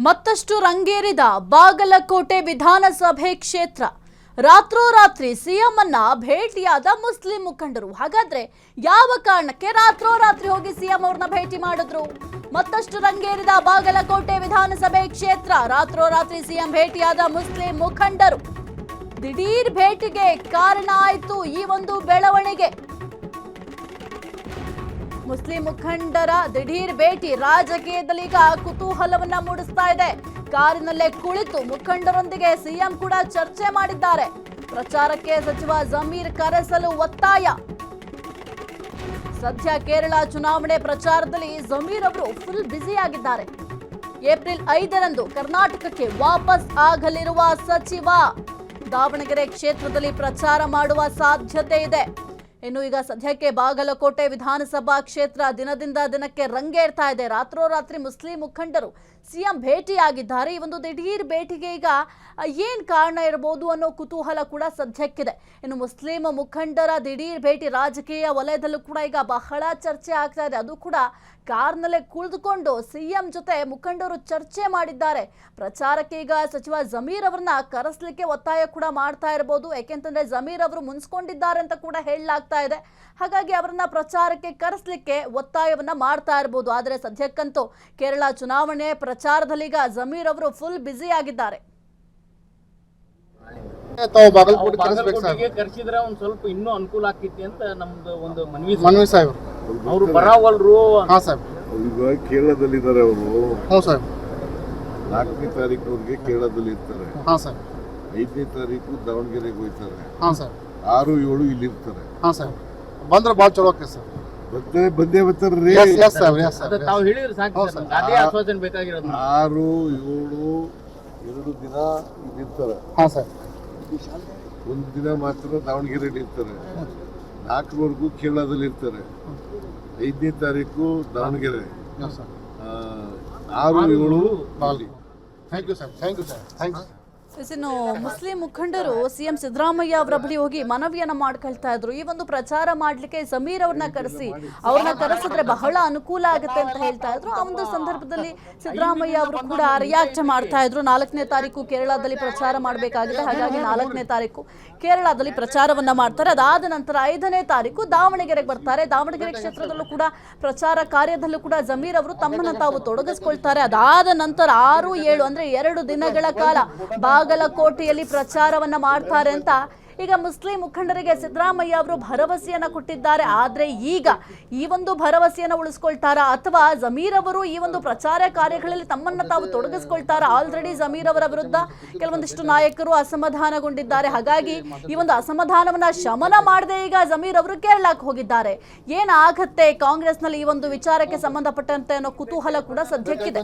ಮತ್ತಷ್ಟು ರಂಗೇರಿದ ಬಾಗಲಕೋಟೆ ವಿಧಾನಸಭೆ ಕ್ಷೇತ್ರ. ರಾತ್ರೋರಾತ್ರಿ ಸಿಎಂ ಅನ್ನ ಭೇಟಿಯಾದ ಮುಸ್ಲಿಂ ಮುಖಂಡರು. ಹಾಗಾದ್ರೆ ಯಾವ ಕಾರಣಕ್ಕೆ ರಾತ್ರೋರಾತ್ರಿ ಹೋಗಿ ಸಿಎಂ ಅವ್ರನ್ನ ಭೇಟಿ ಮಾಡಿದ್ರು? ಮತ್ತಷ್ಟು ರಂಗೇರಿದ ಬಾಗಲಕೋಟೆ ವಿಧಾನಸಭೆ ಕ್ಷೇತ್ರ. ರಾತ್ರೋರಾತ್ರಿ ಸಿಎಂ ಭೇಟಿಯಾದ ಮುಸ್ಲಿಂ ಮುಖಂಡರು. ದಿಢೀರ್ ಭೇಟಿಗೆ ಕಾರಣ ಆಯಿತು ಈ ಒಂದು ಬೆಳವಣಿಗೆ. ಮುಸ್ಲಿಂ ಮುಖಂಡರ ದಿಢೀರ್ ಭೇಟಿ ರಾಜಕೀಯದಲ್ಲಿ ಈಗ ಕುತೂಹಲವನ್ನ ಮೂಡಿಸ್ತಾ ಇದೆ. ಕಾರಿನಲ್ಲೇ ಕುಳಿತು ಮುಖಂಡರೊಂದಿಗೆ ಸಿಎಂ ಕೂಡ ಚರ್ಚೆ ಮಾಡಿದ್ದಾರೆ. ಪ್ರಚಾರಕ್ಕೆ ಸಚಿವ ಜಮೀರ್ ಕರೆಸಲು ಒತ್ತಾಯ. ಸದ್ಯ ಕೇರಳ ಚುನಾವಣೆ ಪ್ರಚಾರದಲ್ಲಿ ಜಮೀರ್ ಅವರು ಫುಲ್ ಬ್ಯುಸಿ ಆಗಿದ್ದಾರೆ. ಏಪ್ರಿಲ್ 5ರಂದು ಕರ್ನಾಟಕಕ್ಕೆ ವಾಪಸ್ ಆಗಲಿರುವ ಸಚಿವ ದಾವಣಗೆರೆ ಕ್ಷೇತ್ರದಲ್ಲಿ ಪ್ರಚಾರ ಮಾಡುವ ಸಾಧ್ಯತೆ ಇದೆ. ಇನ್ನು ಈಗ ಸದ್ಯಕ್ಕೆ ಬಾಗಲಕೋಟೆ ವಿಧಾನಸಭಾ ಕ್ಷೇತ್ರ ದಿನದಿಂದ ದಿನಕ್ಕೆ ರಂಗೇರ್ತಾ ಇದೆ. ರಾತ್ರೋರಾತ್ರಿ ಮುಸ್ಲಿಂ ಮುಖಂಡರು ಸಿಎಂ ಭೇಟಿಯಾಗಿದ್ದಾರೆ. ಈ ಒಂದು ದಿಢೀರ್ ಭೇಟಿಗೆ ಈಗ ಏನ್ ಕಾರಣ ಇರಬಹುದು ಅನ್ನೋ ಕುತೂಹಲ ಕೂಡ ಸದ್ಯಕ್ಕಿದೆ. ಇನ್ನು ಮುಸ್ಲಿಂ ಮುಖಂಡರ ದಿಢೀರ್ ಭೇಟಿ ರಾಜಕೀಯ ವಲಯದಲ್ಲೂ ಕೂಡ ಈಗ ಬಹಳ ಚರ್ಚೆ ಆಗ್ತಾ ಇದೆ. ಅದು ಕೂಡ ಕಾರ್ನಲ್ಲೇ ಕುಳಿತುಕೊಂಡು ಸಿಎಂ ಜೊತೆ ಮುಖಂಡರು ಚರ್ಚೆ ಮಾಡಿದ್ದಾರೆ. ಪ್ರಚಾರಕ್ಕೆ ಈಗ ಸಚಿವ ಜಮೀರ್ ಅವರನ್ನ ಕರೆಸಲಿಕ್ಕೆ ಒತ್ತಾಯ ಕೂಡ ಮಾಡ್ತಾ ಇರಬಹುದು. ಯಾಕೆಂತಂದ್ರೆ ಜಮೀರ್ ಅವರು ಮುನ್ಸ್ಕೊಂಡಿದ್ದಾರೆ ಅಂತ ಕೂಡ ಹೇಳಲಾಗ್ತಾ ಇದೆ. ಹಾಗಾಗಿ ಅವರನ್ನ ಪ್ರಚಾರಕ್ಕೆ ಕರೆಸಲಿಕ್ಕೆ ಒತ್ತಾಯವನ್ನ ಮಾಡ್ತಾ ಇರಬಹುದು. ಆದರೆ ಸದ್ಯಕ್ಕಂತೂ ಕೇರಳ ಚುನಾವಣೆ ಪ್ರಚಾರದಲ್ಲಿ ಈಗ ಜಮೀರ್ ಅವರು ಫುಲ್ ಬ್ಯುಸಿ ಆಗಿದ್ದಾರೆ. ಕರೆಸಿದ್ರೆ ಒಂದ್ ಸ್ವಲ್ಪ ಇನ್ನೂ ಅನುಕೂಲ ಆಗ್ತೈತಿ ಅಂತ ನಮ್ದು ಒಂದು ಮನವಿ ಸಾಹೇಬ್. ಅವರು ಬರಾವಲ್ರು. ಈಗ ಕೇರಳದಲ್ಲಿದ್ದಾರೆ ಅವರು. 4ನೇ ತಾರೀಕು ಅವ್ರಿಗೆ ಕೇರಳದಲ್ಲಿ ಇರ್ತಾರೆ. 5ನೇ ತಾರೀಕು ದಾವಣಗೆರೆಗೆ ಹೋಗ್ತಾರೆ. 6, 7 ಇಲ್ಲಿ ಇರ್ತಾರೆ. ಬಂದ್ರೆ ಬಾಳ ಚಲೋ ಆಕೈತೆ ಸರ್. ಬಂದೇ ಬರ್ತಾರ್ರಿ. ತಾವು ಹೇಳಿದ್ರೆ ಸಾಕು. ಅದೇ ಆಶ್ವಾಸನೆ ಬೇಕಾಗಿರೋದು. 6, 7 2 ದಿನ ಇಲ್ಲಿರ್ತಾರೆ. ಒಂದು ದಿನ ಮಾತ್ರ ದಾವಣಗೆರೆಯಲ್ಲಿ ಇರ್ತಾರೆ. 4ರವರೆಗೂ ಕೇರಳದಲ್ಲಿ ಇರ್ತಾರೆ. 5ನೇ ತಾರೀಕು Davanagere. 6, 7 thank you sir. Thank you. ಇನ್ನು ಮುಸ್ಲಿಂ ಮುಖಂಡರು ಸಿಎಂ ಸಿದ್ದರಾಮಯ್ಯ ಅವರ ಬಳಿ ಹೋಗಿ ಮನವಿಯನ್ನ ಮಾಡ್ಕೊಳ್ತಾ ಇದ್ರು. ಈ ಒಂದು ಪ್ರಚಾರ ಮಾಡ್ಲಿಕ್ಕೆ ಜಮೀರ್ ಅವ್ರನ್ನ ಕರೆಸಿದ್ರೆ ಬಹಳ ಅನುಕೂಲ ಆಗುತ್ತೆ ಅಂತ ಹೇಳ್ತಾ ಇದ್ರು. ಆ ಒಂದು ಸಂದರ್ಭದಲ್ಲಿ ಸಿದ್ದರಾಮಯ್ಯ ಅವರು ಕೂಡ ರಿಯಾಕ್ಟ್ ಮಾಡ್ತಾ ಇದ್ರು. 4ನೇ ತಾರೀಕು ಕೇರಳದಲ್ಲಿ ಪ್ರಚಾರ ಮಾಡಬೇಕಾಗಿದೆ. ಹಾಗಾಗಿ 4ನೇ ತಾರೀಕು ಕೇರಳದಲ್ಲಿ ಪ್ರಚಾರವನ್ನ ಮಾಡ್ತಾರೆ. ಅದಾದ ನಂತರ 5ನೇ ತಾರೀಕು ದಾವಣಗೆರೆಗೆ ಬರ್ತಾರೆ. ದಾವಣಗೆರೆ ಕ್ಷೇತ್ರದಲ್ಲೂ ಕೂಡ ಪ್ರಚಾರ ಕಾರ್ಯದಲ್ಲೂ ಕೂಡ ಜಮೀರ್ ಅವರು ತಮ್ಮನ್ನ ತಾವು ತೊಡಗಿಸ್ಕೊಳ್ತಾರೆ. ಅದಾದ ನಂತರ 6, 7 ಅಂದ್ರೆ 2 ದಿನಗಳ ಕಾಲ ಬಾಗಲಕೋಟೆಯಲ್ಲಿ ಪ್ರಚಾರವನ್ನ ಮಾಡ್ತಾರೆ ಅಂತ ಈಗ ಮುಸ್ಲಿಂ ಮುಖಂಡರಿಗೆ ಸಿದ್ದರಾಮಯ್ಯ ಅವರು ಭರವಸೆಯನ್ನ ಕೊಟ್ಟಿದ್ದಾರೆ. ಆದ್ರೆ ಈಗ ಈ ಒಂದು ಭರವಸೆಯನ್ನ ಉಳಿಸ್ಕೊಳ್ತಾರಾ ಅಥವಾ ಜಮೀರ್ ಅವರು ಈ ಒಂದು ಪ್ರಚಾರ ಕಾರ್ಯಗಳಲ್ಲಿ ತಮ್ಮನ್ನ ತಾವು ತೊಡಗಿಸ್ಕೊಳ್ತಾರಾ? ಆಲ್ರೆಡಿ ಜಮೀರ್ ಅವರ ವಿರುದ್ಧ ಕೆಲವೊಂದಿಷ್ಟು ನಾಯಕರು ಅಸಮಾಧಾನಗೊಂಡಿದ್ದಾರೆ. ಹಾಗಾಗಿ ಈ ಒಂದು ಅಸಮಾಧಾನವನ್ನ ಶಮನ ಮಾಡದೆ ಈಗ ಜಮೀರ್ ಅವರು ಕೇರಳಕ್ಕೆ ಹೋಗಿದ್ದಾರೆ. ಏನಾಗತ್ತೆ ಕಾಂಗ್ರೆಸ್ನಲ್ಲಿ ಈ ಒಂದು ವಿಚಾರಕ್ಕೆ ಸಂಬಂಧಪಟ್ಟಂತೆ ಅನ್ನೋ ಕುತೂಹಲ ಕೂಡ ಸದ್ಯಕ್ಕಿದೆ.